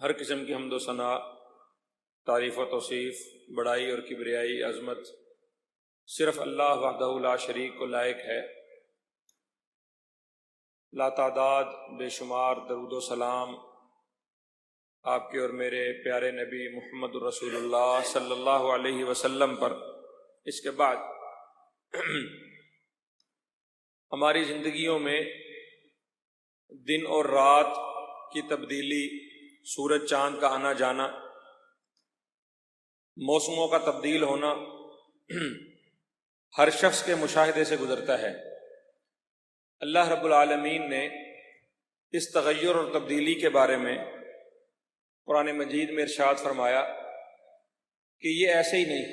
ہر قسم کی حمد و ثنا، تعریف و توصیف، بڑائی اور کبریائی عظمت صرف اللہ وحدہ لا شریک کو لائق ہے۔ لا تعداد بے شمار درود و سلام آپ کے اور میرے پیارے نبی محمد الرسول اللہ صلی اللہ علیہ وسلم پر۔ اس کے بعد ہماری زندگیوں میں دن اور رات کی تبدیلی، سورج چاند کا آنا جانا، موسموں کا تبدیل ہونا ہر شخص کے مشاہدے سے گزرتا ہے۔ اللہ رب العالمین نے اس تغیر اور تبدیلی کے بارے میں قرآن مجید میں ارشاد فرمایا کہ یہ ایسے ہی نہیں،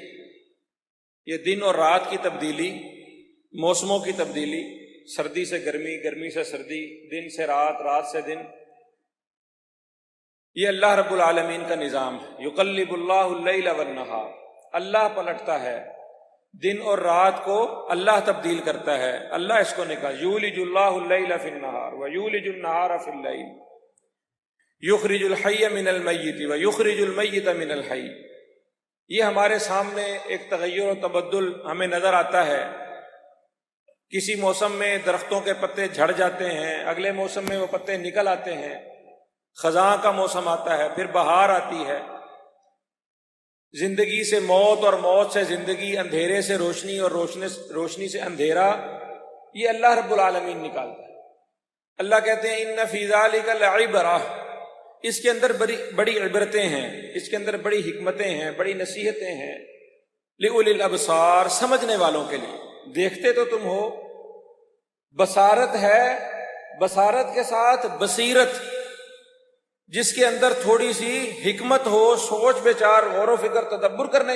یہ دن اور رات کی تبدیلی، موسموں کی تبدیلی، سردی سے گرمی، گرمی سے سردی، دن سے رات، رات سے دن، یہ اللہ رب العالمین کا نظام ہے۔ یقلب اللہ اللیل والنہار، اللہ پلٹتا ہے دن اور رات کو، اللہ تبدیل کرتا ہے، اللہ اس کو نکال۔ یولج اللہ اللیل فی النہار ویولج النہار فی اللیل یخرج الحی من المیت ویخرج المیت من الحی۔ یہ ہمارے سامنے ایک تغیر و تبدل ہمیں نظر آتا ہے۔ کسی موسم میں درختوں کے پتے جھڑ جاتے ہیں، اگلے موسم میں وہ پتے نکل آتے ہیں، خزاں کا موسم آتا ہے، پھر بہار آتی ہے۔ زندگی سے موت اور موت سے زندگی، اندھیرے سے روشنی اور روشنی سے اندھیرا، یہ اللہ رب العالمین نکالتا ہے۔ اللہ کہتے ہیں ان فی ذلک لعبرہ، اس کے اندر بڑی عبرتیں ہیں، اس کے اندر بڑی حکمتیں ہیں، بڑی نصیحتیں ہیں، لأولی الابصار، سمجھنے والوں کے لیے۔ دیکھتے تو تم ہو، بصارت ہے، بصارت کے ساتھ بصیرت، جس کے اندر تھوڑی سی حکمت ہو، سوچ بچار، غور و فکر، تدبر کرنے،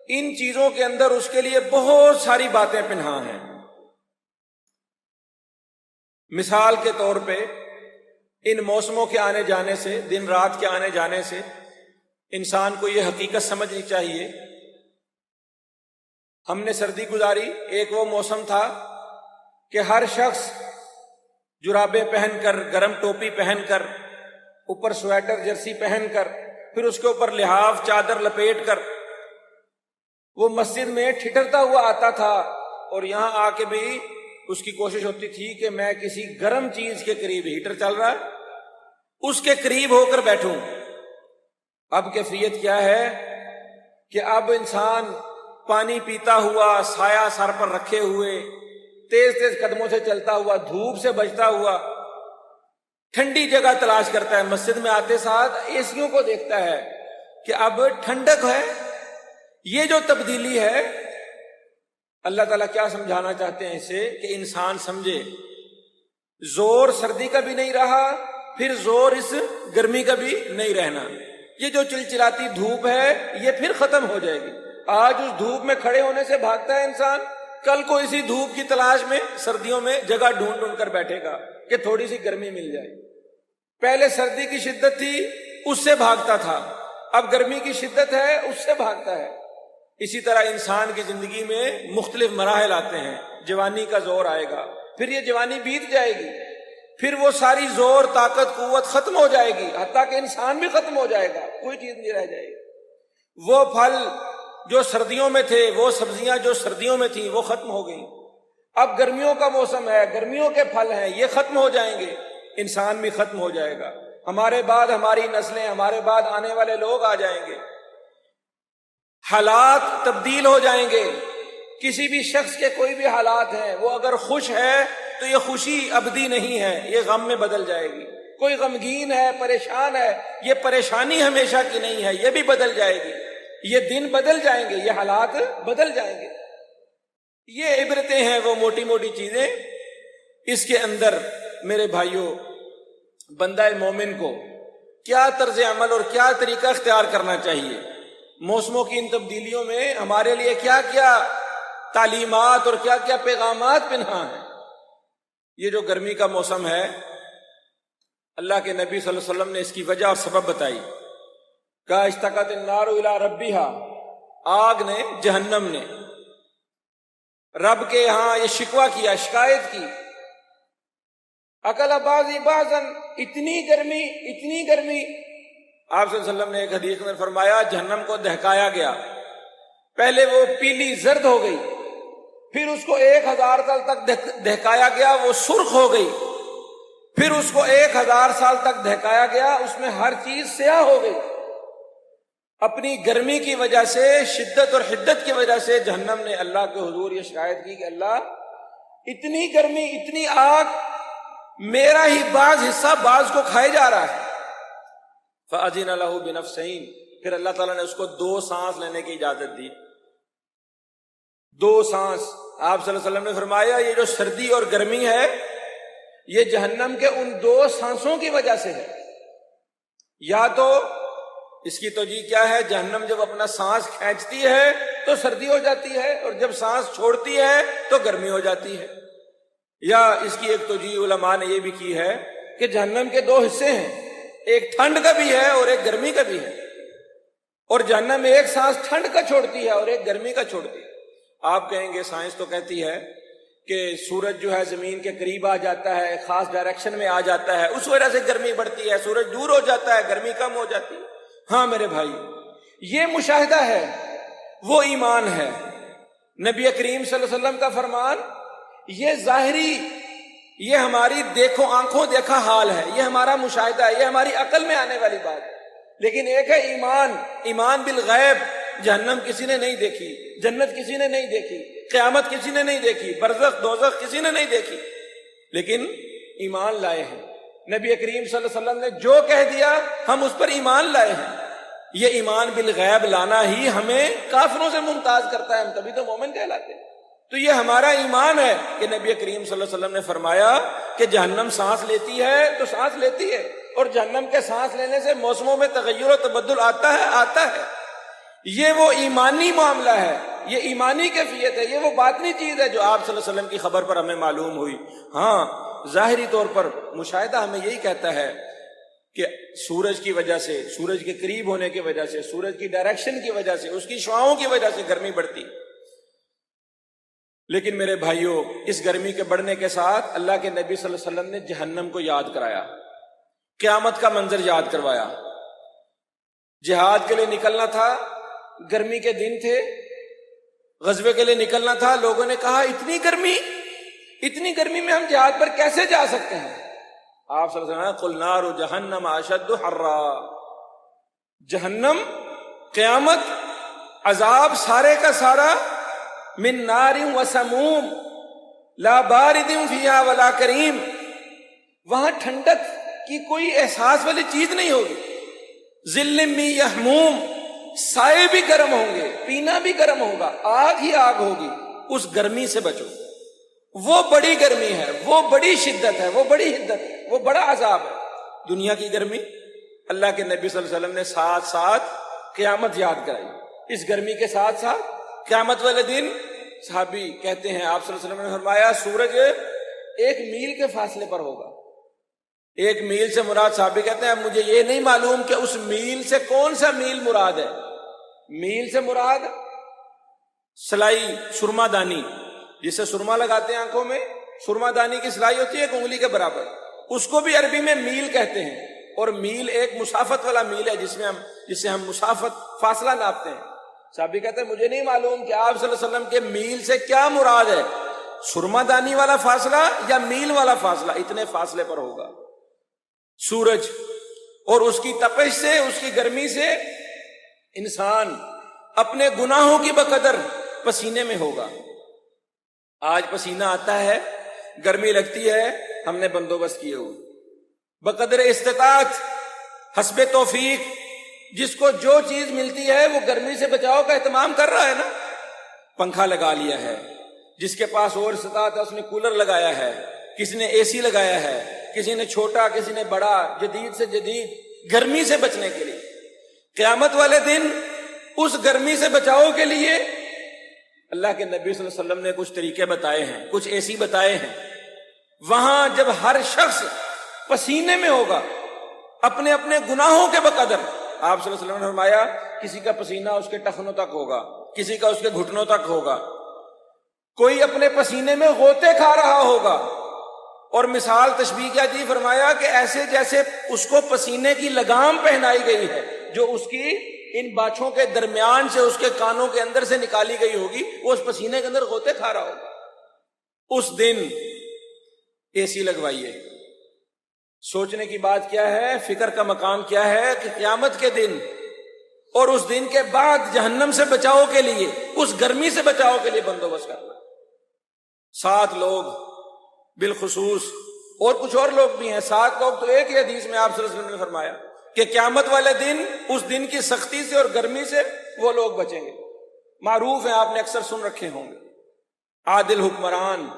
ان چیزوں کے اندر اس کے لیے بہت ساری باتیں پنہاں ہیں۔ مثال کے طور پہ ان موسموں کے آنے جانے سے، دن رات کے آنے جانے سے انسان کو یہ حقیقت سمجھنی چاہیے۔ ہم نے سردی گزاری، ایک وہ موسم تھا کہ ہر شخص جرابیں پہن کر، گرم ٹوپی پہن کر، اوپر سویٹر جرسی پہن کر، پھر اس کے اوپر لحاف چادر لپیٹ کر وہ مسجد میں ٹھٹرتا ہوا آتا تھا، اور یہاں آ کے بھی اس کی کوشش ہوتی تھی کہ میں کسی گرم چیز کے قریب، ہیٹر چل رہا ہے، اس کے قریب ہو کر بیٹھوں۔ اب کیفیت کیا ہے کہ اب انسان پانی پیتا ہوا، سایہ سر پر رکھے ہوئے، تیز تیز قدموں سے چلتا ہوا، دھوپ سے بچتا ہوا، ٹھنڈی جگہ تلاش کرتا ہے۔ مسجد میں آتے ساتھ ایسیوں کو دیکھتا ہے کہ اب ٹھنڈک ہے۔ یہ جو تبدیلی ہے، اللہ تعالیٰ کیا سمجھانا چاہتے ہیں اسے؟ کہ انسان سمجھے زور سردی کا بھی نہیں رہا، پھر زور اس گرمی کا بھی نہیں رہنا۔ یہ جو چلچلاتی دھوپ ہے یہ پھر ختم ہو جائے گی۔ آج اس دھوپ میں کھڑے ہونے سے بھاگتا ہے انسان، کل کو اسی دھوپ کی تلاش میں سردیوں میں جگہ ڈھونڈ ڈھونڈ کر بیٹھے گا کہ تھوڑی سی گرمی مل جائے۔ پہلے سردی کی شدت تھی، اس سے بھاگتا تھا، اب گرمی کی شدت ہے، اس سے بھاگتا ہے۔ اسی طرح انسان کی زندگی میں مختلف مراحل آتے ہیں۔ جوانی کا زور آئے گا، پھر یہ جوانی بیت جائے گی، پھر وہ ساری زور، طاقت، قوت ختم ہو جائے گی، حتیٰ کہ انسان بھی ختم ہو جائے گا، کوئی چیز نہیں رہ جائے گی۔ وہ پھل جو سردیوں میں تھے، وہ سبزیاں جو سردیوں میں تھیں، وہ ختم ہو گئیں۔ اب گرمیوں کا موسم ہے، گرمیوں کے پھل ہیں، یہ ختم ہو جائیں گے، انسان بھی ختم ہو جائے گا۔ ہمارے بعد ہماری نسلیں، ہمارے بعد آنے والے لوگ آ جائیں گے، حالات تبدیل ہو جائیں گے۔ کسی بھی شخص کے کوئی بھی حالات ہیں، وہ اگر خوش ہے تو یہ خوشی ابدی نہیں ہے، یہ غم میں بدل جائے گی۔ کوئی غمگین ہے، پریشان ہے، یہ پریشانی ہمیشہ کی نہیں ہے، یہ بھی بدل جائے گی۔ یہ دن بدل جائیں گے، یہ حالات بدل جائیں گے۔ یہ عبرتیں ہیں، وہ موٹی موٹی چیزیں۔ اس کے اندر میرے بھائیوں، بندہ مومن کو کیا طرز عمل اور کیا طریقہ اختیار کرنا چاہیے؟ موسموں کی ان تبدیلیوں میں ہمارے لیے کیا کیا تعلیمات اور کیا کیا پیغامات پنہاں ہیں؟ یہ جو گرمی کا موسم ہے، اللہ کے نبی صلی اللہ علیہ وسلم نے اس کی وجہ اور سبب بتائی۔ کہا اشتقت النار الی ربہا، آگ نے، جہنم نے رب کے ہاں یہ شکوہ کیا، شکایت کی، اکل بعضی بعضاً، اتنی گرمی آپ صلی اللہ علیہ وسلم نے ایک حدیث میں فرمایا جہنم کو دہکایا گیا، پہلے وہ پیلی زرد ہو گئی، پھر اس کو 1000 سال تک دہکایا گیا، وہ سرخ ہو گئی، پھر اس کو 1000 سال تک دہکایا گیا، اس میں ہر چیز سیاہ ہو گئی۔ اپنی گرمی کی وجہ سے، شدت اور حدت کی وجہ سے جہنم نے اللہ کے حضور یہ شکایت کی کہ اللہ اتنی گرمی، اتنی آگ، میرا ہی بعض حصہ بعض کو کھائے جا رہا ہے۔ فَأَذِنَ لَهُ بِنَفْسَيْنِ، پھر اللہ تعالیٰ نے اس کو 2 سانس لینے کی اجازت دی۔ 2 سانس۔ آپ صلی اللہ علیہ وسلم نے فرمایا یہ جو سردی اور گرمی ہے یہ جہنم کے ان 2 سانسوں کی وجہ سے ہے۔ یا تو اس کی توجیہ کیا ہے، جہنم جب اپنا سانس کھینچتی ہے تو سردی ہو جاتی ہے، اور جب سانس چھوڑتی ہے تو گرمی ہو جاتی ہے۔ یا اس کی ایک توجیہ علماء نے یہ بھی کی ہے کہ جہنم کے 2 حصے ہیں، ایک ٹھنڈ کا بھی ہے اور ایک گرمی کا بھی ہے، اور جہنم میں ایک سانس ٹھنڈ کا چھوڑتی ہے اور ایک گرمی کا چھوڑتی ہے۔ آپ کہیں گے سائنس تو کہتی ہے کہ سورج جو ہے زمین کے قریب آ جاتا ہے، خاص ڈائریکشن میں آ جاتا ہے، اس وجہ سے گرمی بڑھتی ہے، سورج دور ہو جاتا ہے گرمی کم ہو جاتی ہے۔ ہاں میرے بھائی، یہ مشاہدہ ہے، وہ ایمان ہے۔ نبی کریم صلی اللہ علیہ وسلم کا فرمان یہ ظاہری، یہ ہماری دیکھو آنکھوں دیکھا حال ہے، یہ ہمارا مشاہدہ ہے، یہ ہماری عقل میں آنے والی بات ہے۔ لیکن ایک ہے ایمان، ایمان بالغیب۔ جہنم کسی نے نہیں دیکھی، جنت کسی نے نہیں دیکھی، قیامت کسی نے نہیں دیکھی، برزخ دوزخ کسی نے نہیں دیکھی، لیکن ایمان لائے ہیں۔ نبی کریم صلی اللہ علیہ وسلم نے جو کہہ دیا ہم اس پر ایمان لائے ہیں۔ یہ ایمان بالغیب لانا ہی ہمیں کافروں سے ممتاز کرتا ہے، ہم تبھی تو مومن کہلاتے ہیں۔ تو یہ ہمارا ایمان ہے کہ نبی کریم صلی اللہ علیہ وسلم نے فرمایا کہ جہنم سانس لیتی ہے تو سانس لیتی ہے، اور جہنم کے سانس لینے سے موسموں میں تغیر و تبدل آتا ہے۔ یہ وہ ایمانی معاملہ ہے، یہ ایمانی کیفیت ہے، یہ وہ باطنی چیز ہے جو آپ صلی اللہ علیہ وسلم کی خبر پر ہمیں معلوم ہوئی۔ ہاں ظاہری طور پر مشاہدہ ہمیں یہی کہتا ہے کہ سورج کی وجہ سے، سورج کے قریب ہونے کی وجہ سے، سورج کی ڈائریکشن کی وجہ سے، اس کی شعاؤں کی وجہ سے گرمی بڑھتی۔ لیکن میرے بھائیوں، اس گرمی کے بڑھنے کے ساتھ اللہ کے نبی صلی اللہ علیہ وسلم نے جہنم کو یاد کرایا، قیامت کا منظر یاد کروایا۔ جہاد کے لیے نکلنا تھا، گرمی کے دن تھے، غزوے کے لیے نکلنا تھا، لوگوں نے کہا اتنی گرمی میں ہم جہاد پر کیسے جا سکتے ہیں؟ آپ صلی اللہ علیہ وسلم نے قُلْ نَارُ جَهَنَّمَ أَشَدُّ حَرًّا، جہنم، قیامت، عذاب سارے کا سارا من نار و سموم لا بارد فیہا ولا کریم، وہاں ٹھنڈک کی کوئی احساس والی چیز نہیں ہوگی۔ ظل من یحموم، سائے بھی گرم ہوں گے، پینا بھی گرم ہوگا، آگ ہی آگ ہوگی۔ اس گرمی سے بچو، وہ بڑی گرمی ہے، وہ بڑی شدت ہے، وہ بڑی حدت ہے، وہ بڑا عذاب ہے۔ دنیا کی گرمی اللہ کے نبی صلی اللہ علیہ وسلم نے ساتھ ساتھ قیامت یاد کرائی۔ اس گرمی کے ساتھ ساتھ قیامت والے دن صحابی کہتے ہیں آپ صلی اللہ علیہ وسلم نے فرمایا سورج 1 میل کے فاصلے پر ہوگا۔ 1 میل سے مراد، صحابی کہتے ہیں مجھے یہ نہیں معلوم کہ اس میل سے کون سا میل مراد ہے۔ میل سے مراد سلائی، سرما دانی، جس سے سرما لگاتے ہیں آنکھوں میں، سرما دانی کی سلائی ہوتی ہے 1 انگلی کے برابر، اس کو بھی عربی میں میل کہتے ہیں۔ اور میل ایک مسافت والا میل ہے جس سے ہم مسافت، فاصلہ ناپتے ہیں۔ صحابی کہتے ہیں مجھے نہیں معلوم کہ آپ صلی اللہ علیہ وسلم کے میل سے کیا مراد ہے، سرما دانی والا فاصلہ یا میل والا فاصلہ، اتنے فاصلے پر ہوگا سورج، اور اس کی تپش سے، اس کی گرمی سے انسان اپنے گناہوں کی بقدر پسینے میں ہوگا۔ آج پسینہ آتا ہے، گرمی لگتی ہے، ہم نے بندوبست کیے ہوئے بقدر استطاعت، حسب توفیق، جس کو جو چیز ملتی ہے وہ گرمی سے بچاؤ کا اہتمام کر رہا ہے نا۔ پنکھا لگا لیا ہے، جس کے پاس اور استطاعت ہے اس نے کولر لگایا ہے، کسی نے اے سی لگایا ہے، کسی نے چھوٹا، کسی نے بڑا، جدید سے جدید، گرمی سے بچنے کے لیے۔ قیامت والے دن اس گرمی سے بچاؤ کے لیے اللہ کے نبی صلی اللہ علیہ وسلم نے کچھ طریقے بتائے ہیں، کچھ اے سی بتائے ہیں۔ وہاں جب ہر شخص پسینے میں ہوگا اپنے اپنے گناہوں کے بقدر، آپ صلی اللہ علیہ وسلم نے فرمایا کسی کا پسینہ اس کے ٹخنوں تک ہوگا، کسی کا اس کے گھٹنوں تک ہوگا، کوئی اپنے پسینے میں غوطے کھا رہا ہوگا، اور مثال تشبیہ کیا دی؟ فرمایا کہ ایسے جیسے اس کو پسینے کی لگام پہنائی گئی ہے جو اس کی ان باچھوں کے درمیان سے اس کے کانوں کے اندر سے نکالی گئی ہوگی، وہ اس پسینے کے اندر غوطے کھا رہا ہوگا۔ اس دن اے سی لگوائیے۔ سوچنے کی بات کیا ہے، فکر کا مقام کیا ہے کہ قیامت کے دن اور اس دن کے بعد جہنم سے بچاؤ کے لیے، اس گرمی سے بچاؤ کے لیے بندوبست کرنا۔ 7 لوگ بالخصوص، اور کچھ اور لوگ بھی ہیں، 7 لوگ تو ایک ہی حدیث میں آپ صلی اللہ علیہ وسلم نے فرمایا کہ قیامت والے دن اس دن کی سختی سے اور گرمی سے وہ لوگ بچیں گے۔ معروف ہیں، آپ نے اکثر سن رکھے ہوں گے، عادل حکمران،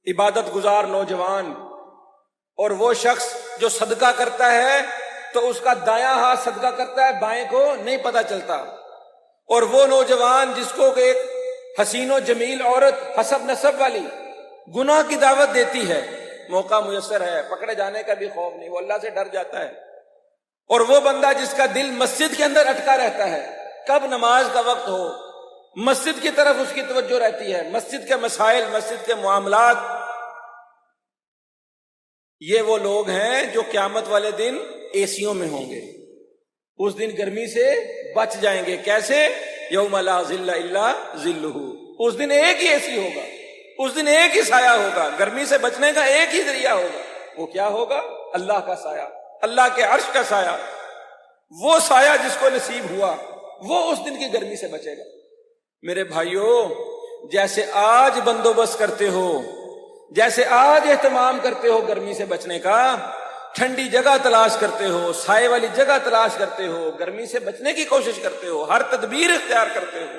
عبادت گزار نوجوان، اور وہ شخص جو صدقہ کرتا ہے تو اس کا دایاں ہاتھ صدقہ کرتا ہے، بائیں کو نہیں پتہ چلتا، اور وہ نوجوان جس کو ایک حسین و جمیل عورت حسب نسب والی گناہ کی دعوت دیتی ہے، موقع میسر ہے، پکڑے جانے کا بھی خوف نہیں، وہ اللہ سے ڈر جاتا ہے، اور وہ بندہ جس کا دل مسجد کے اندر اٹکا رہتا ہے، کب نماز کا وقت ہو مسجد کی طرف اس کی توجہ رہتی ہے، مسجد کے مسائل، مسجد کے معاملات، یہ وہ لوگ ہیں جو قیامت والے دن اے سیوں میں ہوں گے، اس دن گرمی سے بچ جائیں گے۔ کیسے؟ یوم لا ظل الا ظلہ، اس دن ایک ہی اے سی ہوگا، اس دن ایک ہی سایہ ہوگا، گرمی سے بچنے کا ایک ہی ذریعہ ہوگا، وہ کیا ہوگا؟ اللہ کا سایہ، اللہ کے عرش کا سایہ۔ وہ سایہ جس کو نصیب ہوا وہ اس دن کی گرمی سے بچے گا۔ میرے بھائیوں، جیسے آج بندوبست کرتے ہو، جیسے آج اہتمام کرتے ہو گرمی سے بچنے کا، ٹھنڈی جگہ تلاش کرتے ہو، سائے والی جگہ تلاش کرتے ہو، گرمی سے بچنے کی کوشش کرتے ہو، ہر تدبیر اختیار کرتے ہو،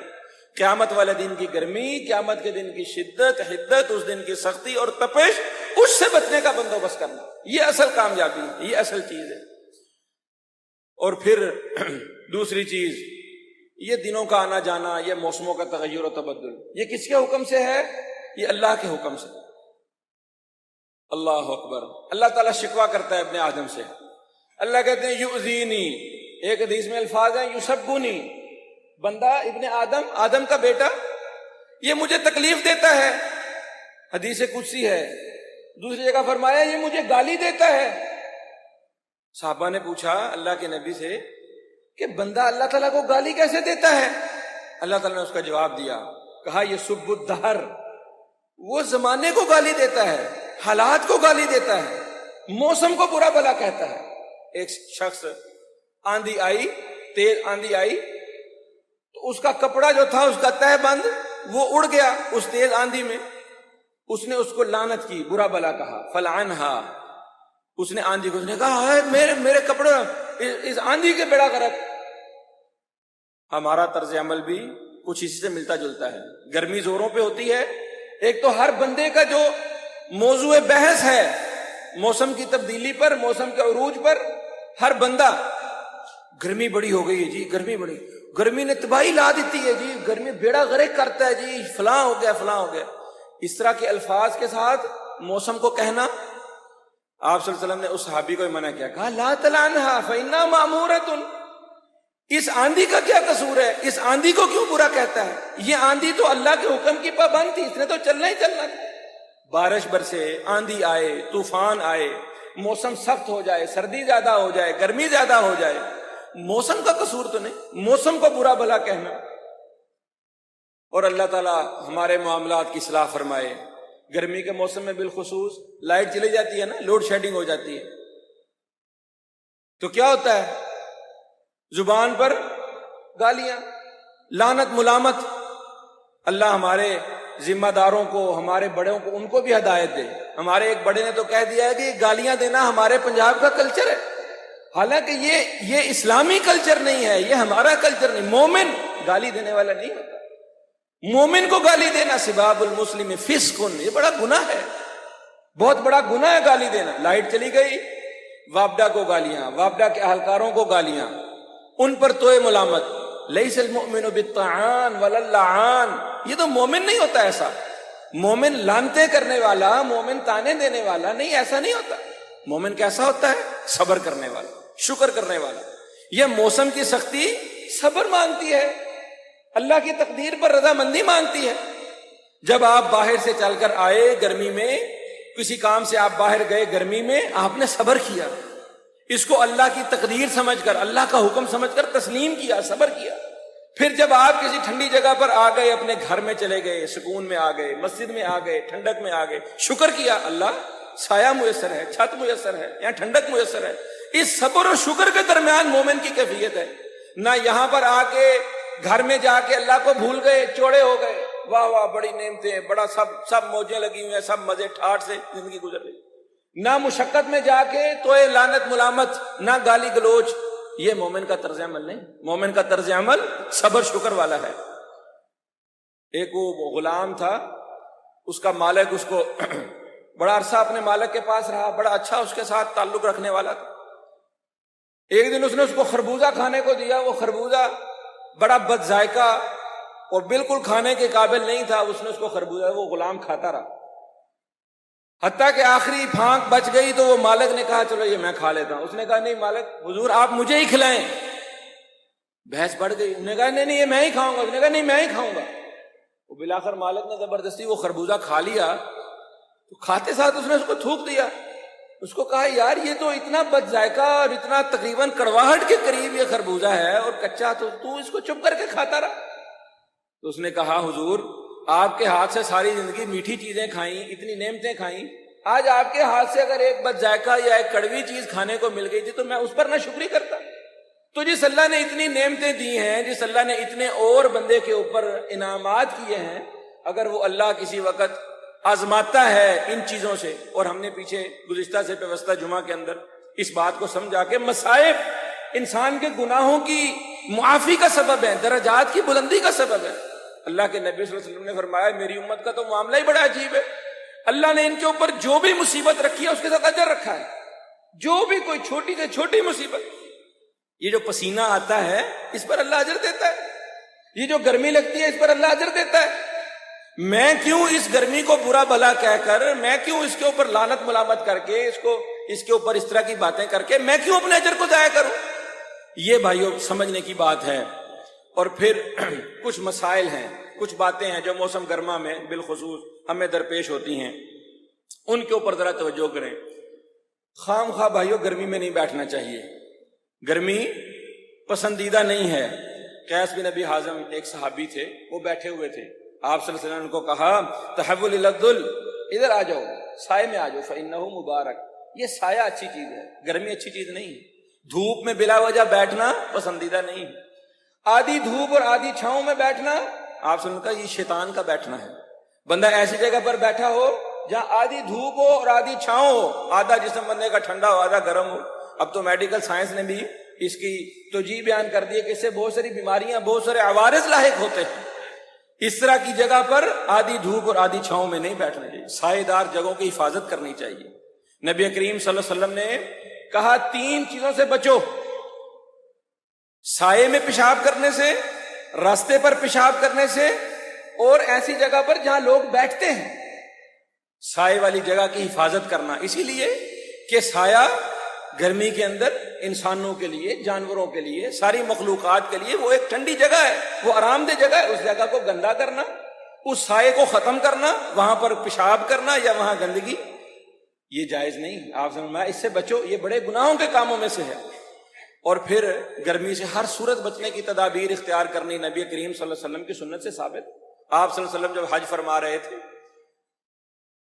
قیامت والے دن کی گرمی، قیامت کے دن کی شدت، حدت، اس دن کی سختی اور تپش، اس سے بچنے کا بندوبست کرنا، یہ اصل کامیابی ہے، یہ اصل چیز ہے۔ اور پھر دوسری چیز، یہ دنوں کا آنا جانا، یہ موسموں کا تغیر و تبدل، یہ کس کے حکم سے ہے؟ یہ اللہ کے حکم سے۔ اللہ اکبر۔ اللہ تعالیٰ شکوہ کرتا ہے ابن آدم سے، اللہ کہتے ہیں یؤذینی، ایک حدیث میں الفاظ ہیں یسبنی، بندہ ابن آدم، آدم کا بیٹا، یہ مجھے تکلیف دیتا ہے، حدیث قدسی ہے۔ دوسری جگہ فرمایا یہ مجھے گالی دیتا ہے۔ صحابہ نے پوچھا اللہ کے نبی سے کہ بندہ اللہ تعالیٰ کو گالی کیسے دیتا ہے؟ اللہ تعالیٰ نے اس کا جواب دیا، کہا یہ سب الدہر، وہ زمانے کو گالی دیتا ہے، حالات کو گالی دیتا ہے، موسم کو برا بلا کہتا ہے۔ ایک شخص، آندھی آئی، تیز آندھی آئی، تو اس کا کپڑا جو تھا، اس کا تہ بند، وہ اڑ گیا اس تیز آندھی میں، اس نے اس کو لعنت کی، برا بلا کہا، فلعنہا، اس نے آندھی کو، اس نے کہا میرے کپڑے اس آندھی کے بیڑا غرق۔ ہمارا طرز عمل بھی کچھ اسی سے ملتا جلتا ہے۔ گرمی زوروں پہ ہوتی ہے، ایک تو ہر بندے کا جو موضوع بحث ہے موسم کی تبدیلی پر، موسم کے عروج پر، ہر بندہ گرمی بڑی ہو گئی ہے جی، گرمی بڑی، گرمی نے تباہی لا دیتی ہے جی، گرمی بیڑا غرق کرتا ہے جی، فلاں ہو گیا فلاں ہو گیا۔ اس طرح کے الفاظ کے ساتھ موسم کو کہنا، آپ صلی اللہ علیہ وسلم نے اس صحابی کو منع کیا، کہا لا تلعنھا فإنھا مأمورۃ، اس آندھی کا کیا قصور ہے، اس آندھی کو کیوں برا کہتا ہے؟ یہ آندھی تو اللہ کے حکم کی پابند تھی، اس نے تو چلنا ہی چلنا تھا۔ بارش برسے، آندھی آئے، طوفان آئے، موسم سخت ہو جائے، سردی زیادہ ہو جائے، گرمی زیادہ ہو جائے، موسم کا قصور تو نہیں، موسم کو برا بھلا کہنا۔ اور اللہ تعالیٰ ہمارے معاملات کی اصلاح فرمائے۔ گرمی کے موسم میں بالخصوص لائٹ چلی جاتی ہے نا، لوڈ شیڈنگ ہو جاتی ہے، تو کیا ہوتا ہے؟ زبان پر گالیاں، لعنت، ملامت۔ اللہ ہمارے ذمہ داروں کو، ہمارے بڑوں کو، ان کو بھی ہدایت دے۔ ہمارے ایک بڑے نے تو کہہ دیا ہے کہ گالیاں دینا ہمارے پنجاب کا کلچر ہے، حالانکہ یہ اسلامی کلچر نہیں ہے، یہ ہمارا کلچر نہیں۔ مومن گالی دینے والا نہیں ہوتا، مومن کو گالی دینا سباب المسلم فسق، یہ بڑا گناہ ہے، بہت بڑا گناہ ہے گالی دینا۔ لائٹ چلی گئی، وابڈا کو گالیاں، وابڈا کے اہلکاروں کو گالیاں، ان پر توئے ملامت۔ لیس المؤمن بالطعان ولا اللعان، یہ تو مومن نہیں ہوتا ایسا۔ مومن لعنتیں کرنے والا، مومن تانے دینے والا نہیں، ایسا نہیں ہوتا۔ مومن کیسا ہوتا ہے؟ صبر کرنے والا، شکر کرنے والا۔ یہ موسم کی سختی صبر مانگتی ہے، اللہ کی تقدیر پر رضا مندی مانگتی ہے۔ جب آپ باہر سے چل کر آئے گرمی میں، کسی کام سے آپ باہر گئے گرمی میں، آپ نے صبر کیا، اس کو اللہ کی تقدیر سمجھ کر، اللہ کا حکم سمجھ کر تسلیم کیا، صبر کیا۔ پھر جب آپ کسی ٹھنڈی جگہ پر آ گئے، اپنے گھر میں چلے گئے، سکون میں آ گئے، مسجد میں آ گئے، ٹھنڈک میں آ گئے، شکر کیا، اللہ سایہ میسر ہے، چھت میسر ہے، یہاں ٹھنڈک میسر ہے۔ اس صبر اور شکر کے درمیان مومن کی کیفیت ہے۔ نہ یہاں پر آ کے گھر میں جا کے اللہ کو بھول گئے، چوڑے ہو گئے، واہ واہ بڑی نعمتیں، بڑا سب موجیں لگی ہوئی ہیں، سب مزے ٹھاٹ سے زندگی گزر رہی۔ نہ مشقت میں جا کے توئے لعنت ملامت، نہ گالی گلوچ، یہ مومن کا طرز عمل نہیں۔ مومن کا طرز عمل صبر شکر والا ہے۔ ایک وہ غلام تھا، اس کا مالک اس کو بڑا عرصہ اپنے مالک کے پاس رہا، بڑا اچھا اس کے ساتھ تعلق رکھنے والا تھا۔ ایک دن اس نے اس کو خربوزہ کھانے کو دیا، وہ خربوزہ بڑا بد ذائقہ اور بالکل کھانے کے قابل نہیں تھا، اس نے اس کو خربوزہ، وہ غلام کھاتا رہا، حتیٰ کہ آخری پھانک بچ گئی تو وہ مالک نے کہا چلو یہ میں کھا لیتا ہوں۔ اس نے کہا نہیں مالک، حضور آپ مجھے ہی کھلائیں۔ بحث بڑھ گئی، انہوں نے کہا نہیں یہ میں ہی کھاؤں گا، اس نے کہا نہیں میں ہی کھاؤں گا۔ وہ بالآخر مالک نے زبردستی وہ خربوزہ کھا لیا، تو کھاتے ساتھ اس نے اس کو تھوک دیا۔ اس کو کہا یار یہ تو اتنا بد ذائقہ اور اتنا تقریباً کڑواہٹ کے قریب یہ خربوزہ ہے اور کچا، تو اس کو چپ کر کے کھاتا رہا۔ تو اس نے کہا حضور آپ کے ہاتھ سے ساری زندگی میٹھی چیزیں کھائیں، اتنی نعمتیں کھائیں، آج آپ کے ہاتھ سے اگر ایک بد ذائقہ یا ایک کڑوی چیز کھانے کو مل گئی تھی تو میں اس پر نہ شکری کرتا۔ تو جس اللہ نے اتنی نعمتیں دی ہیں، جس اللہ نے اتنے اور بندے کے اوپر انعامات کیے ہیں، اگر وہ اللہ کسی وقت آزماتا ہے ان چیزوں سے، اور ہم نے پیچھے گزشتہ سے پیوستہ جمعہ کے اندر اس بات کو سمجھا کہ مصائب انسان کے گناہوں کی معافی کا سبب ہے، درجات کی بلندی کا سبب ہے۔ اللہ کے نبی صلی اللہ علیہ وسلم نے فرمایا میری امت کا تو معاملہ ہی بڑا عجیب ہے، اللہ نے ان کے اوپر جو بھی مصیبت رکھی ہے اس کے ساتھ اجر رکھا ہے، جو بھی کوئی چھوٹی سے چھوٹی مصیبت، یہ جو پسینہ آتا ہے اس پر اللہ اجر دیتا ہے، یہ جو گرمی لگتی ہے اس پر اللہ اجر دیتا ہے۔ میں کیوں اس گرمی کو برا بھلا کہہ کر، میں کیوں اس کے اوپر لعنت ملامت کر کے، اس کے اوپر اس طرح کی باتیں کر کے میں کیوں اپنے اجر کو ضائع کروں؟ یہ بھائیوں سمجھنے کی بات ہے۔ اور پھر کچھ مسائل ہیں، کچھ باتیں ہیں جو موسم گرما میں بالخصوص ہمیں درپیش ہوتی ہیں، ان کے اوپر ذرا توجہ کریں۔ خام خواہ بھائیوں گرمی میں نہیں بیٹھنا چاہیے، گرمی پسندیدہ نہیں ہے۔ قیس بن ابی حازم ایک صحابی تھے، وہ بیٹھے ہوئے تھے، آپ صلی اللہ علیہ وسلم نے ان کو کہا تحول الی الظل، ادھر آ جاؤ، سائے میں آ جاؤ، فإنہ مبارک، یہ سایہ اچھی چیز ہے، گرمی اچھی چیز نہیں ہے۔ دھوپ میں بلا وجہ بیٹھنا پسندیدہ نہیں ہے، آدھی دھوپ اور آدھی چھاؤں میں بیٹھنا، آپ سے ان کا یہ شیطان کا بیٹھنا ہے۔ بندہ ایسی جگہ پر بیٹھا ہو جہاں آدھی دھوپ ہو اور آدھی چھاؤں ہو، آدھا جسم بندے کا ٹھنڈا ہو آدھا گرم ہو۔ اب تو میڈیکل سائنس نے بھی اس کی توجیہ بیان کر دی ہے کہ اس سے بہت ساری بیماریاں، بہت سارے عوارض لاحق ہوتے ہیں۔ اس طرح کی جگہ پر آدھی دھوپ اور آدھی چھاؤں میں نہیں بیٹھنا چاہیے، سائے دار جگہوں کی حفاظت کرنی چاہیے۔ نبی کریم صلی اللہ علیہ وسلم نے کہا 3 چیزوں سے بچو، سائے میں پیشاب کرنے سے، راستے پر پیشاب کرنے سے، اور ایسی جگہ پر جہاں لوگ بیٹھتے ہیں، سائے والی جگہ کی حفاظت کرنا، اسی لیے کہ سایہ گرمی کے اندر انسانوں کے لیے، جانوروں کے لیے، ساری مخلوقات کے لیے وہ ایک ٹھنڈی جگہ ہے، وہ آرام دہ جگہ ہے۔ اس جگہ کو گندا کرنا، اس سائے کو ختم کرنا، وہاں پر پیشاب کرنا یا وہاں گندگی، یہ جائز نہیں۔ آپ سمجھا اس سے بچو، یہ بڑے گناہوں کے کاموں میں سے ہے۔ اور پھر گرمی سے ہر صورت بچنے کی تدابیر اختیار کرنی نبی کریم صلی اللہ علیہ وسلم کی سنت سے ثابت۔ آپ صلی اللہ علیہ وسلم جب حج فرما رہے تھے،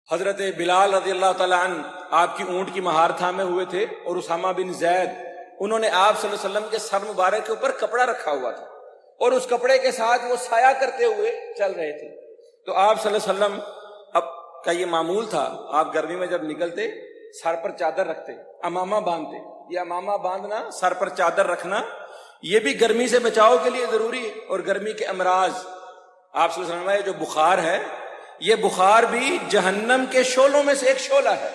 حضرت بلال رضی اللہ تعالیٰ عنہ آپ کی اونٹ کی مہار تھامے ہوئے تھے، اور اسامہ بن زید انہوں نے آپ صلی اللہ علیہ وسلم کے سر مبارک کے اوپر کپڑا رکھا ہوا تھا، اور اس کپڑے کے ساتھ وہ سایہ کرتے ہوئے چل رہے تھے۔ تو آپ صلی اللہ علیہ وسلم اب کا یہ معمول تھا، آپ گرمی میں جب نکلتے سر پر چادر رکھتے، امامہ باندھتے۔ یہ امامہ باندھنا، سر پر چادر رکھنا، یہ بھی گرمی سے بچاؤ کے لیے ضروری ہے۔ اور گرمی کے امراض، آپ صلی اللہ علیہ وسلم یہ جو بخار ہے، یہ بخار بھی جہنم کے شعلوں میں سے ایک شعلہ ہے،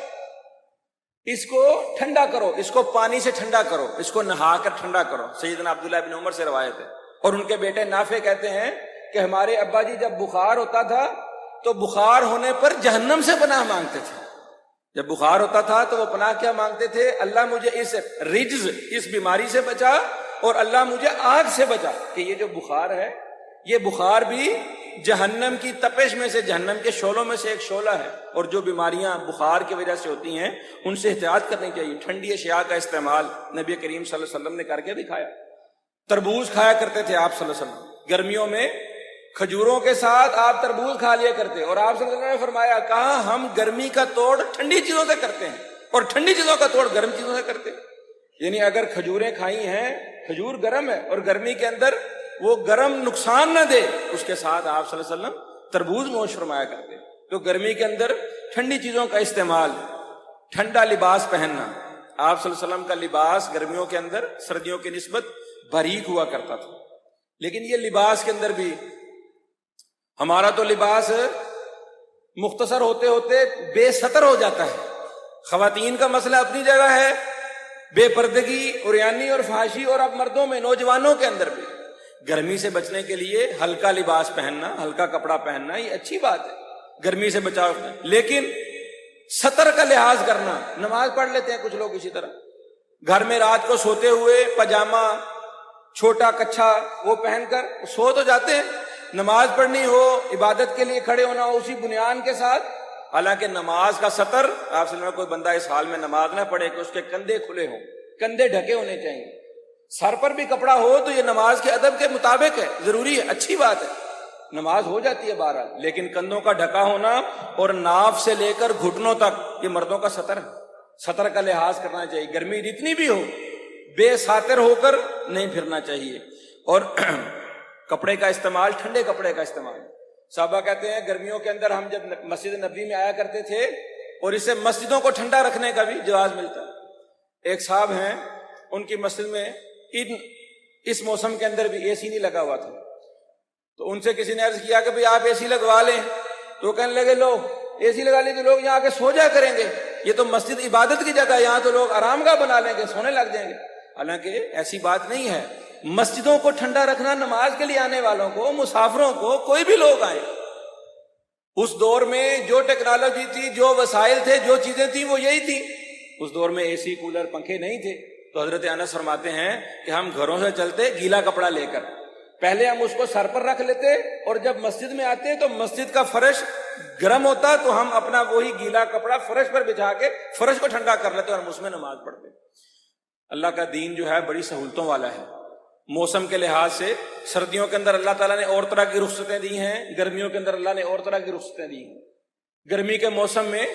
اس کو ٹھنڈا کرو، اس کو پانی سے ٹھنڈا کرو، اس کو نہا کر ٹھنڈا کرو۔ سیدنا عبداللہ بن عمر سے روایت ہے، اور ان کے بیٹے نافع کہتے ہیں کہ ہمارے ابا جی جب بخار ہوتا تھا تو بخار ہونے پر جہنم سے پناہ مانگتے تھے۔ جب بخار ہوتا تھا تو وہ پناہ کیا مانگتے تھے؟ اللہ مجھے اس رجز، اس بیماری سے بچا، اور اللہ مجھے آگ سے بچا، کہ یہ جو بخار ہے، یہ بخار بھی جہنم کی تپش میں سے، جہنم کے شعلوں میں سے ایک شعلہ ہے، اور جو بیماریاں بخار کی وجہ سے ہوتی ہیں ان سے احتیاط کرنی چاہیے۔ ٹھنڈی اشیاء کا استعمال نبی کریم صلی اللہ علیہ وسلم نے کر کے دکھایا۔ تربوز کھایا کرتے تھے آپ صلی اللہ علیہ وسلم، گرمیوں میں کھجوروں کے ساتھ آپ تربوز کھا لیا کرتے، اور آپ صلی اللہ علیہ وسلم نے فرمایا، کہا ہم گرمی کا توڑ ٹھنڈی چیزوں سے کرتے ہیں اور ٹھنڈی چیزوں کا توڑ گرم چیزوں سے کرتے ہیں۔ یعنی اگر کھجوریں کھائی ہیں، کھجور گرم ہے اور گرمی کے اندر وہ گرم نقصان نہ دے، اس کے ساتھ آپ صلی اللہ علیہ وسلم تربوز نوش فرمایا کرتے۔ تو گرمی کے اندر ٹھنڈی چیزوں کا استعمال، ٹھنڈا لباس پہننا۔ آپ صلی اللہ علیہ وسلم کا لباس گرمیوں کے اندر سردیوں کی نسبت باریک ہوا کرتا تھا، لیکن یہ لباس کے اندر بھی ہمارا تو لباس مختصر ہوتے ہوتے بے ستر ہو جاتا ہے۔ خواتین کا مسئلہ اپنی جگہ ہے، بے پردگی، عریانی اور فحاشی، اور اب مردوں میں، نوجوانوں کے اندر بھی گرمی سے بچنے کے لیے ہلکا لباس پہننا، ہلکا کپڑا پہننا، یہ اچھی بات ہے، گرمی سے بچاؤ۔ لیکن ستر کا لحاظ کرنا، نماز پڑھ لیتے ہیں کچھ لوگ اسی طرح گھر میں رات کو سوتے ہوئے پاجامہ چھوٹا کچھا وہ پہن کر سو تو جاتے ہیں، نماز پڑھنی ہو، عبادت کے لیے کھڑے ہونا ہو اسی بنیان کے ساتھ، حالانکہ نماز کا ستر، آپ سے کوئی بندہ اس حال میں نماز نہ پڑھے کہ اس کے کندھے کھلے ہوں، کندھے ڈھکے ہونے چاہیے، سر پر بھی کپڑا ہو تو یہ نماز کے ادب کے مطابق ہے، ضروری ہے، اچھی بات ہے، نماز ہو جاتی ہے بہرحال، لیکن کندھوں کا ڈھکا ہونا اور ناف سے لے کر گھٹنوں تک یہ مردوں کا ستر ہے، ستر کا لحاظ کرنا چاہیے، گرمی جتنی بھی ہو بے ساتر ہو کر نہیں پھرنا چاہیے۔ اور کپڑے کا استعمال، ٹھنڈے کپڑے کا استعمال، صحابہ کہتے ہیں گرمیوں کے اندر ہم جب مسجد نبوی میں آیا کرتے تھے اور اسے مسجدوں کو ٹھنڈا رکھنے کا بھی جواز ملتا۔ ایک صاحب ہیں، ان کی مسجد میں اس موسم کے اندر بھی اے سی نہیں لگا ہوا تھا، تو ان سے کسی نے عرض کیا کہ بھئی آپ اے سی لگوا لیں، تو کہنے لگے لو اے سی لگا لیں تو لوگ یہاں آ کے سو جا کریں گے، یہ تو مسجد عبادت کی جگہ ہے، یہاں تو لوگ آرام گاہ بنا لیں گے، سونے لگ جائیں گے۔ حالانکہ ایسی بات نہیں ہے، مسجدوں کو ٹھنڈا رکھنا نماز کے لیے آنے والوں کو، مسافروں کو، کوئی بھی لوگ آئے، اس دور میں جو ٹیکنالوجی تھی، جو وسائل تھے، جو چیزیں تھیں وہ یہی تھی، اس دور میں اے سی کولر پنکھے نہیں تھے، تو حضرت انس فرماتے ہیں کہ ہم گھروں سے چلتے گیلا کپڑا لے کر، پہلے ہم اس کو سر پر رکھ لیتے اور جب مسجد میں آتے تو مسجد کا فرش گرم ہوتا تو ہم اپنا وہی گیلا کپڑا فرش پر بچھا کے فرش کو ٹھنڈا کر لیتے اور ہم اس میں نماز پڑھتے۔ اللہ کا دین جو ہے بڑی سہولتوں والا ہے۔ موسم کے لحاظ سے سردیوں کے اندر اللہ تعالیٰ نے اور طرح کی رخصتیں دی ہیں، گرمیوں کے اندر اللہ نے اور طرح کی رخصتیں دی ہیں۔ گرمی کے موسم میں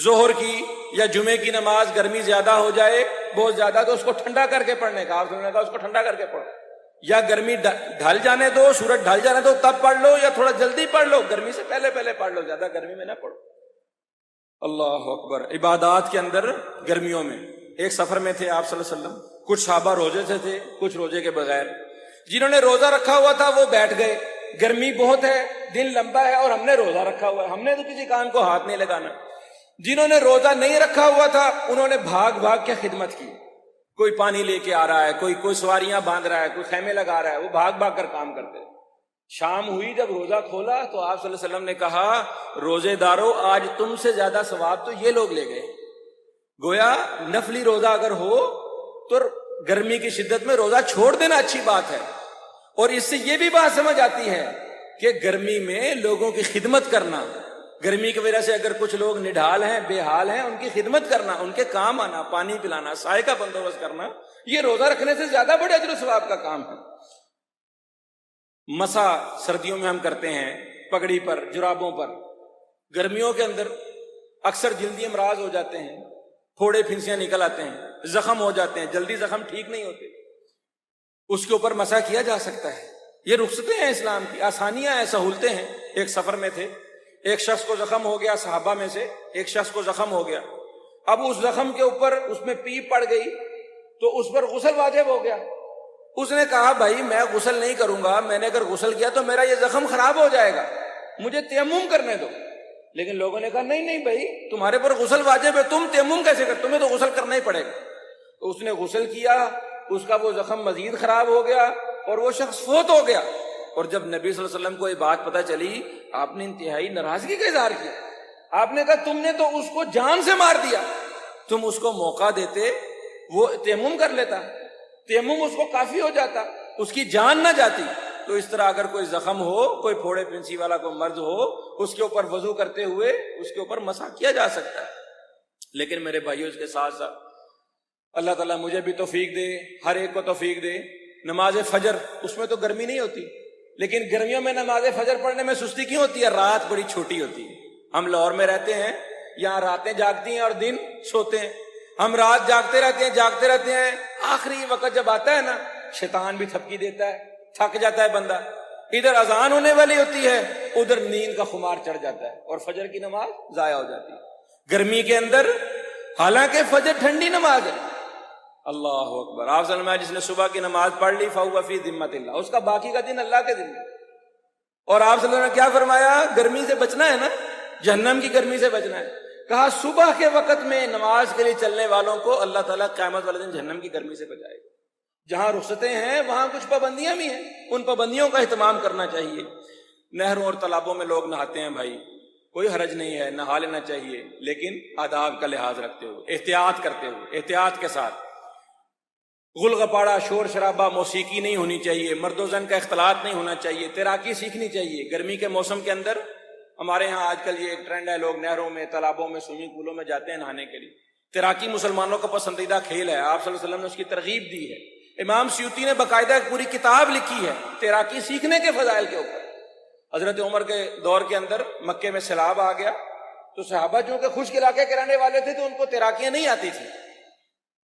ظہر کی یا جمعے کی نماز گرمی زیادہ ہو جائے بہت زیادہ تو اس کو ٹھنڈا کر کے پڑھنے کا، آپ نے کہا اس کو ٹھنڈا کر کے پڑھو، یا گرمی ڈھل جانے دو، سورج ڈھل جانے دو تب پڑھ لو، یا تھوڑا جلدی پڑھ لو، گرمی سے پہلے پہلے پڑھ لو، زیادہ گرمی میں نہ پڑھو۔ اللہ اکبر۔ عبادات کے اندر گرمیوں میں ایک سفر میں تھے آپ صلی اللہ علیہ وسلم، کچھ صحابہ روزے سے تھے، کچھ روزے کے بغیر، جنہوں نے روزہ رکھا ہوا تھا وہ بیٹھ گئے، گرمی بہت ہے، دن لمبا ہے اور ہم نے روزہ رکھا ہوا ہے، ہم نے تو کسی کام کو ہاتھ نہیں لگانا۔ جنہوں نے روزہ نہیں رکھا ہوا تھا انہوں نے بھاگ بھاگ کے خدمت کی، کوئی پانی لے کے آ رہا ہے، کوئی سواریاں باندھ رہا ہے، کوئی خیمے لگا رہا ہے، وہ بھاگ بھاگ کر کام کرتے۔ شام ہوئی جب روزہ کھولا تو آپ صلی اللہ علیہ وسلم نے کہا، روزے دارو آج تم سے زیادہ ثواب تو یہ لوگ لے گئے۔ گویا نفلی روزہ اگر ہو تو گرمی کی شدت میں روزہ چھوڑ دینا اچھی بات ہے، اور اس سے یہ بھی بات سمجھ آتی ہے کہ گرمی میں لوگوں کی خدمت کرنا، گرمی کی وجہ سے اگر کچھ لوگ نڈھال ہیں، بے حال ہیں، ان کی خدمت کرنا، ان کے کام آنا، پانی پلانا، سائے کا بندوبست کرنا، یہ روزہ رکھنے سے زیادہ بڑے اجر و ثواب کا کام ہے۔ مسا سردیوں میں ہم کرتے ہیں پگڑی پر، جرابوں پر، گرمیوں کے اندر اکثر جلدی امراض ہو جاتے ہیں، پھوڑے پھنسیاں نکل آتے ہیں، زخم ہو جاتے ہیں، جلدی زخم ٹھیک نہیں ہوتے، اس کے اوپر مسا کیا جا سکتا ہے۔ یہ رخصتیں ہیں اسلام کی، آسانیاں ہیں، سہولتیں ہیں۔ ایک سفر میں تھے، ایک شخص کو زخم ہو گیا، صحابہ میں سے ایک شخص کو زخم ہو گیا، اب اس زخم کے اوپر اس میں پیپ پڑ گئی تو اس پر غسل واجب ہو گیا۔ اس نے کہا بھائی میں غسل نہیں کروں گا، میں نے اگر غسل کیا تو میرا یہ زخم خراب ہو جائے گا، مجھے تیمم کرنے دو۔ لیکن لوگوں نے کہا نہیں نہیں بھائی تمہارے پر غسل واجب ہے، تم تیمم کیسے کر، تمہیں تو غسل کرنا ہی پڑے گا۔ تو اس نے غسل کیا، اس کا وہ زخم مزید خراب ہو گیا اور وہ شخص فوت ہو گیا۔ اور جب نبی صلی اللہ علیہ وسلم کو یہ بات پتہ چلی، آپ نے انتہائی ناراضگی کا اظہار کیا۔ آپ نے کہا تم نے تو اس کو جان سے مار دیا، تم اس کو موقع دیتے وہ تیمم کر لیتا، تیمم اس کو کافی ہو جاتا، اس کی جان نہ جاتی۔ تو اس طرح اگر کوئی زخم ہو، کوئی پھوڑے پھنسی والا کوئی مرض ہو، اس کے اوپر وضو کرتے ہوئے اس کے اوپر مسح کیا جا سکتا ہے۔ لیکن میرے بھائیوں اس کے ساتھ ساتھ اللہ تعالیٰ مجھے بھی توفیق دے، ہر ایک کو توفیق دے، نماز فجر اس میں تو گرمی نہیں ہوتی، لیکن گرمیوں میں نماز فجر پڑھنے میں سستی کیوں ہوتی ہے؟ رات بڑی چھوٹی ہوتی ہے۔ ہم لاہور میں رہتے ہیں، یہاں راتیں جاگتی ہیں اور دن سوتے ہیں، ہم رات جاگتے رہتے ہیں، آخری وقت جب آتا ہے نا، شیطان بھی تھپکی دیتا ہے، تھک جاتا ہے بندہ، ادھر اذان ہونے والی ہوتی ہے، ادھر نیند کا خمار چڑھ جاتا ہے اور فجر کی نماز ضائع ہو جاتی ہے گرمی کے اندر، حالانکہ فجر ٹھنڈی نماز ہے۔ اللہ اکبر۔ آپ صلی اللہ علیہ وسلم جس نے صبح کی نماز پڑھ لی فہو فی ذمۃ اللہ، اس کا باقی کا دن اللہ کے ذمہ۔ اور آپ صلی اللہ علیہ وسلم نے کیا فرمایا؟ گرمی سے بچنا ہے نا، جہنم کی گرمی سے بچنا ہے، کہا صبح کے وقت میں نماز کے لیے چلنے والوں کو اللہ تعالیٰ قیامت والے دن جہنم کی گرمی سے بچائے گا۔ جہاں رخصتیں ہیں وہاں کچھ پابندیاں بھی ہیں، ان پابندیوں کا اہتمام کرنا چاہیے۔ نہروں اور تالابوں میں لوگ نہاتے ہیں بھائی، کوئی حرج نہیں ہے، نہا لینا چاہیے، لیکن آداب کا لحاظ رکھتے ہوئے، احتیاط کرتے ہوئے، احتیاط کے ساتھ۔ غل غپاڑا، شور شرابہ، موسیقی نہیں ہونی چاہیے، مرد و زن کا اختلاط نہیں ہونا چاہیے، تیراکی سیکھنی چاہیے۔ گرمی کے موسم کے اندر ہمارے ہاں آج کل یہ ایک ٹرینڈ ہے، لوگ نہروں میں، تالابوں میں، سوئمنگ پولوں میں جاتے ہیں نہانے کے لیے۔ تیراکی مسلمانوں کا پسندیدہ کھیل ہے، آپ صلی اللہ علیہ وسلم نے اس کی ترغیب دی ہے۔ امام سیوطی نے باقاعدہ ایک پوری کتاب لکھی ہے تیراکی سیکھنے کے فضائل کے اوپر۔ حضرت عمر کے دور کے اندر مکے میں سیلاب آ گیا، تو صحابہ جو کہ خشک علاقے کے رہنے والے تھے تو ان کو تیراکیاں نہیں آتی تھی،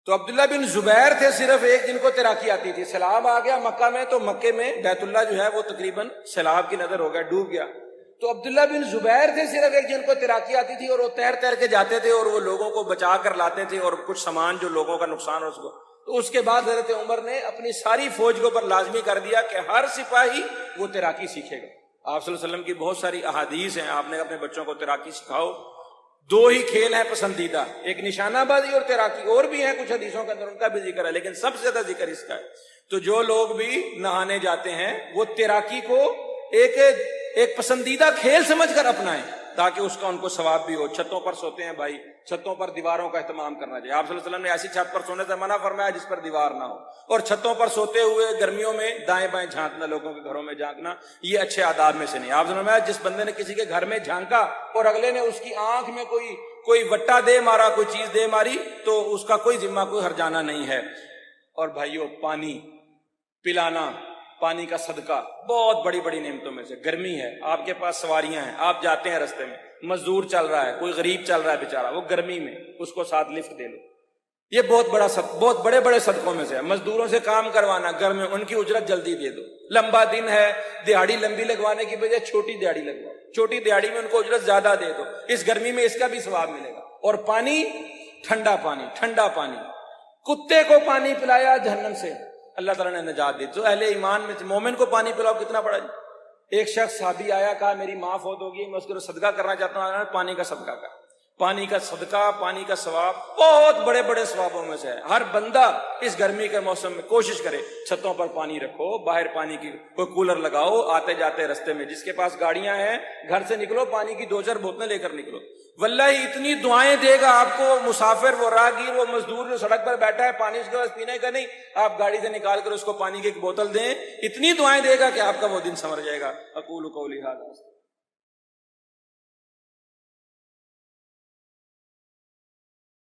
تو عبداللہ بن زبیر تھے صرف ایک جن کو تیراکی آتی تھی۔ سیلاب آ گیا مکہ میں، تو مکے میں بیت اللہ جو ہے وہ تقریباً سیلاب کی نظر ہو گیا، ڈوب گیا، تو عبداللہ بن زبیر تھے صرف ایک جن کو تیراکی آتی تھی، اور وہ تیر تیر کے جاتے تھے اور وہ لوگوں کو بچا کر لاتے تھے، اور کچھ سامان جو لوگوں کا نقصان ہو اس کو۔ تو اس کے بعد حضرت عمر نے اپنی ساری فوج کے اوپر لازمی کر دیا کہ ہر سپاہی وہ تیراکی سیکھے گا۔ آپ صلی اللہ علیہ وسلم کی بہت ساری احادیث ہیں، آپ نے اپنے بچوں کو تیراکی سکھاؤ۔ دو ہی کھیل ہیں پسندیدہ، ایک نشانہ بازی اور تیراکی، اور بھی ہیں کچھ حدیثوں کے اندر ان کا بھی ذکر ہے، لیکن سب سے زیادہ ذکر اس کا ہے۔ تو جو لوگ بھی نہانے جاتے ہیں وہ تیراکی کو ایک پسندیدہ کھیل سمجھ کر اپنائیں، تاکہ اس کا ان کو ثواب بھی ہو۔ چھتوں پر سوتے ہیں بھائی، چھتوں پر دیواروں کا اہتمام کرنا چاہیے۔ آپ صلی اللہ علیہ وسلم نے ایسی چھت پر سونے سے منع فرمایا جس پر دیوار نہ ہو، اور چھتوں پر سوتے ہوئے گرمیوں میں دائیں بائیں جھانکنا، لوگوں کے گھروں میں جھانکنا، یہ اچھے آداب میں سے نہیں۔ آپ صلی اللہ علیہ وسلم نے جس بندے نے کسی کے گھر میں جھانکا اور اگلے نے اس کی آنکھ میں کوئی وٹا دے مارا، کوئی چیز دے ماری، تو اس کا کوئی ذمہ، کوئی ہرجانہ نہیں ہے۔ اور بھائیو، پانی پلانا، پانی کا صدقہ بہت بڑی بڑی نعمتوں میں سے۔ گرمی ہے، آپ کے پاس سواریاں ہیں، آپ جاتے ہیں رستے میں، مزدور چل رہا ہے، کوئی غریب چل رہا ہے بیچارہ، وہ گرمی میں اس کو ساتھ لفٹ دے لو، یہ بہت بڑے بڑے صدقوں میں سے ہے۔ مزدوروں سے کام کروانا گرمی میں، ان کی اجرت جلدی دے دو۔ لمبا دن ہے، دہاڑی لمبی لگوانے کی بجائے چھوٹی دہاڑی لگواؤ، چھوٹی دہاڑی میں ان کو اجرت زیادہ دے دو، اس گرمی میں اس کا بھی ثواب ملے گا۔ اور پانی، ٹھنڈا پانی، کتے کو پانی پلایا جہنم سے اللہ تعالیٰ نے نجات دی۔ تو اہل ایمان میں مومن کو پانی پلاؤ، کتنا بڑا جی۔ ایک شخص صحابی آیا، کہا میری ماں فوت ہوگی، میں اس کو صدقہ کرنا چاہتا ہوں، پانی کا صدقہ کر۔ پانی کا صدقہ، پانی کا ثواب بہت بڑے بڑے ثوابوں میں سے ہے۔ ہر بندہ اس گرمی کے موسم میں کوشش کرے، چھتوں پر پانی رکھو، باہر پانی کی کوئی کولر لگاؤ، آتے جاتے رستے میں جس کے پاس گاڑیاں ہیں گھر سے نکلو، پانی کی 2-4 بوتلیں لے کر نکلو۔ واللہ اتنی دعائیں دے گا آپ کو مسافر، وہ راہگیر، وہ مزدور جو سڑک پر بیٹھا ہے، پانی اس کے پاس پینے کا نہیں، آپ گاڑی سے نکال کر اس کو پانی کی ایک بوتل دیں، اتنی دعائیں دے گا کہ آپ کا وہ دن سنور جائے گا۔ اقول قولی ھذا۔